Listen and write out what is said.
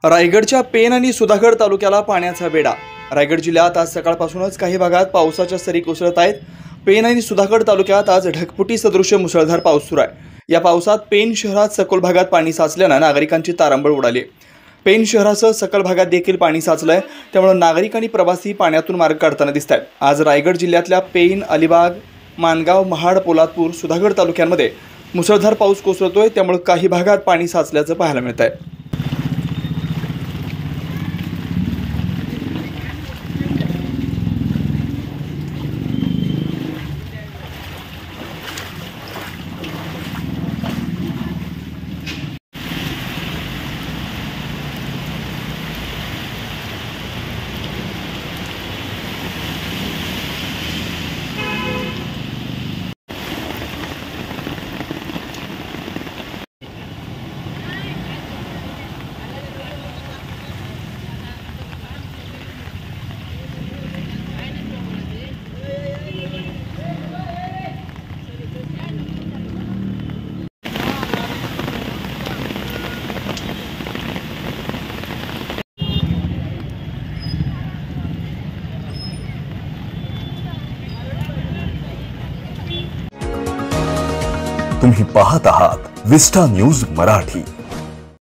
रायगडच्या पेण आणि सुधागड तालुक्याला पाण्याचा वेढा। रायगड जिल्ह्यात आज सकाळपासूनच काही भागात पावसाच्या सरी कोसळत आहेत। पेण आणि सुधागड तालुक्यात आज ढगफुटी सदृश मुसळधार पाऊस सुरू आहे। या पावसात पेण शहरात सखोल भागात पाणी साचल्याने नागरिकांची तारांबळ उडाली। पेण शहरासह सखल भागात देखील पाणी साचलंय, त्यामुळे नागरिक आणि प्रवासी पाण्यातून मार्ग काढताना दिसतात। आज रायगड जिल्ह्यातल्या पेण, अलिबाग, मानगाव, महाड, पोलादपूर, सुधागड तालुक्यांमध्ये मुसळधार पाऊस कोसळतोय, त्यामुळे काही भागात पाणी साचल्याचं पाहायला मिळत आहे। तुम्ही पाहत आहात विस्टा न्यूज मराठी।